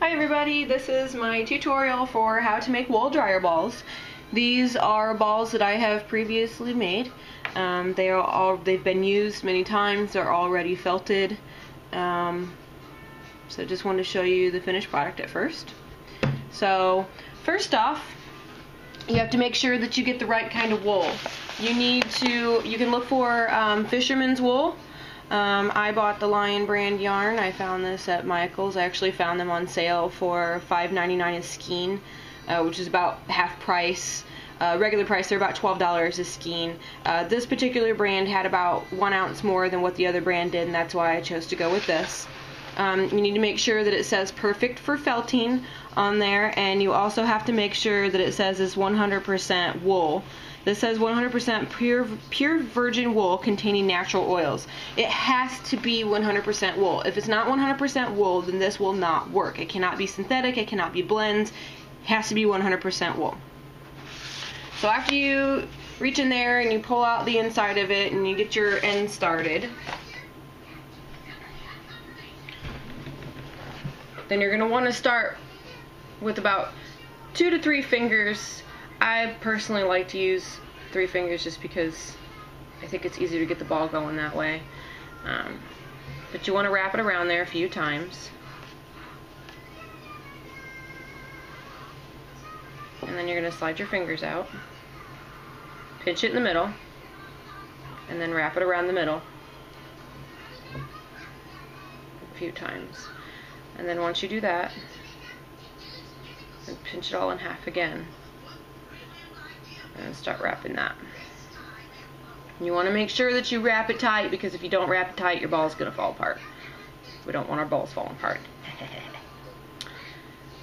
Hi everybody, this is my tutorial for how to make wool dryer balls. These are balls that I have previously made. They've been used many times, they're already felted. So I just wanted to show you the finished product at first. So first off, you have to make sure that you get the right kind of wool. You can look for fisherman's wool. I bought the Lion brand yarn. I found this at Michael's. I actually found them on sale for $5.99 a skein, which is about half price. Regular price, they're about $12 a skein. This particular brand had about 1 ounce more than what the other brand did, and that's why I chose to go with this. You need to make sure that it says perfect for felting on there, and you also have to make sure that it says it's 100% wool. This says 100% pure virgin wool containing natural oils. It has to be 100% wool. If it's not 100% wool, then this will not work. It cannot be synthetic, it cannot be blends. It has to be 100% wool. So after you reach in there and you pull out the inside of it and you get your end started, then you're going to want to start with about 2 to 3 fingers. I personally like to use 3 fingers just because I think it's easier to get the ball going that way. But you want to wrap it around there a few times. And then you're going to slide your fingers out, pinch it in the middle, and then wrap it around the middle a few times. And then once you do that, then pinch it all in half again. And start wrapping that. You want to make sure that you wrap it tight, because if you don't wrap it tight, your ball is going to fall apart. We don't want our balls falling apart.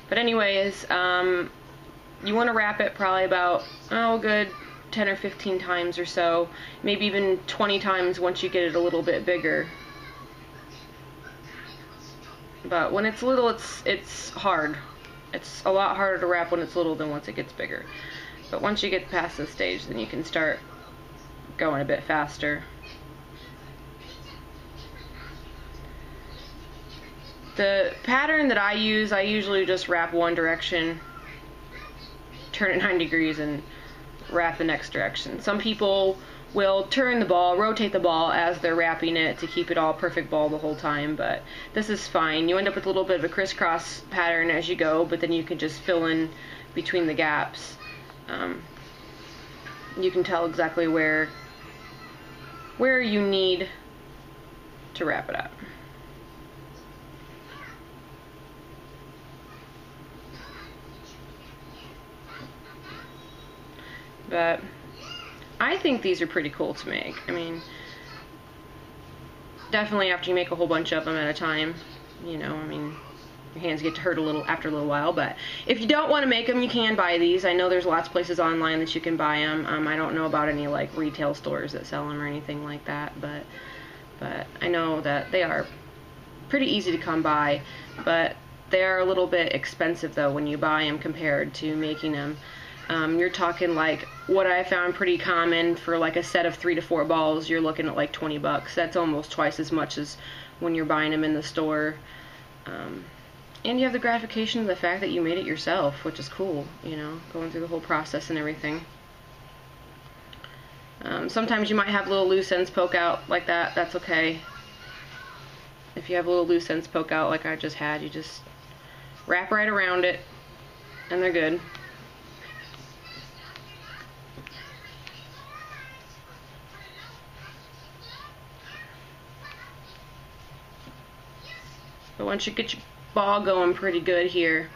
But anyways, you want to wrap it probably about, good 10 or 15 times or so. Maybe even 20 times once you get it a little bit bigger. But when it's little, it's hard. It's a lot harder to wrap when it's little than once it gets bigger. But once you get past this stage, then you can start going a bit faster. The pattern that I use, I usually just wrap one direction, turn it 90 degrees, and wrap the next direction. Some people will turn the ball, rotate the ball as they're wrapping it to keep it all perfect ball the whole time, but this is fine. You end up with a little bit of a crisscross pattern as you go, but then you can just fill in between the gaps. You can tell exactly where you need to wrap it up. But I think these are pretty cool to make. I mean, definitely after you make a whole bunch of them at a time, you know, I mean, your hands get to hurt a little after a little while. But if you don't want to make them, you can buy these. I know there's lots of places online that you can buy them. I don't know about any like retail stores that sell them or anything like that, but I know that they are pretty easy to come by. But they are a little bit expensive though when you buy them compared to making them. You're talking like what I found pretty common for like a set of 3 to 4 balls. You're looking at like 20 bucks. That's almost twice as much as when you're buying them in the store. And you have the gratification of the fact that you made it yourself, which is cool, you know, going through the whole process and everything. Sometimes you might have little loose ends poke out like that. That's okay. If you have little loose ends poke out like I just had, you just wrap right around it and they're good. But once you get your ball going pretty good here,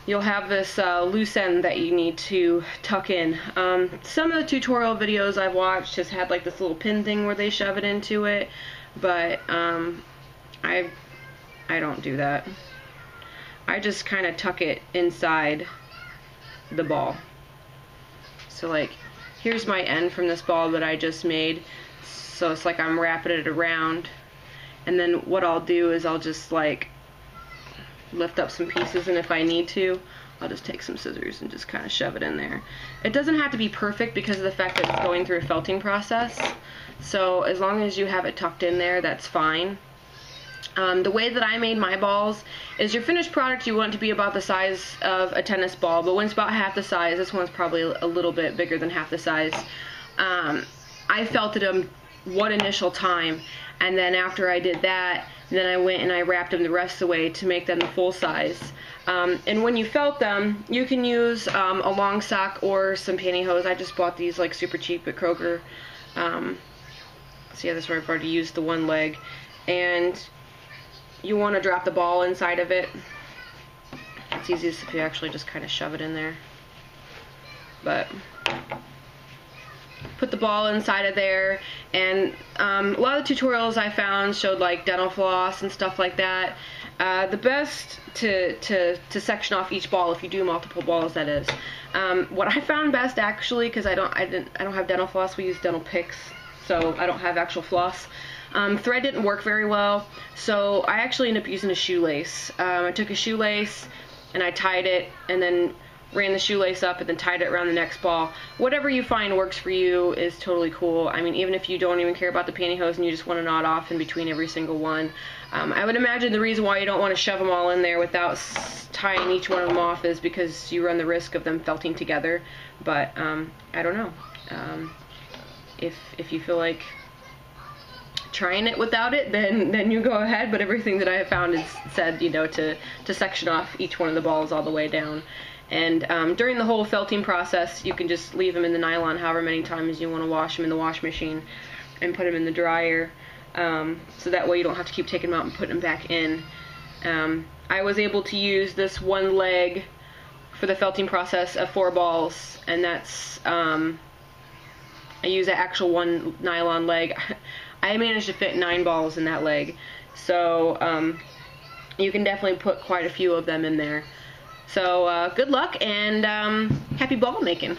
you'll have this loose end that you need to tuck in. Some of the tutorial videos I've watched has had like this little pin thing where they shove it into it, but I don't do that. I just kind of tuck it inside the ball. So like, here's my end from this ball that I just made. So it's like I'm wrapping it around. And then what I'll do is I'll just like lift up some pieces, and if I need to, I'll just take some scissors and just kind of shove it in there. It doesn't have to be perfect because of the fact that it's going through a felting process. So as long as you have it tucked in there, that's fine. The way that I made my balls is your finished product, you want it to be about the size of a tennis ball, but when it's about half the size, this one's probably a little bit bigger than half the size. I felted them one initial time, and then after I did that, then I went and I wrapped them the rest of the way to make them the full size. And when you felt them, you can use a long sock or some pantyhose. I just bought these like super cheap at Kroger. So yeah, this is where I've already used the one leg. And you want to drop the ball inside of it. It's easiest if you actually just kind of shove it in there. But put the ball inside of there, and a lot of the tutorials I found showed like dental floss and stuff like that. The best to section off each ball, if you do multiple balls, that is. What I found best actually, because I don't have dental floss, we use dental picks, so I don't have actual floss. Thread didn't work very well, so I actually ended up using a shoelace. I took a shoelace and I tied it, and then ran the shoelace up and then tied it around the next ball. Whatever you find works for you is totally cool. I mean, even if you don't even care about the pantyhose and you just want to knot off in between every single one. I would imagine the reason why you don't want to shove them all in there without tying each one of them off is because you run the risk of them felting together. But I don't know. If you feel like trying it without it, then you go ahead, but everything that I have found is said, you know, to section off each one of the balls all the way down. And during the whole felting process, you can just leave them in the nylon however many times you want to wash them in the wash machine and put them in the dryer, so that way you don't have to keep taking them out and putting them back in. I was able to use this one leg for the felting process of 4 balls, and that's I use the actual one nylon leg. I managed to fit 9 balls in that leg, so you can definitely put quite a few of them in there. So good luck, and happy ball making.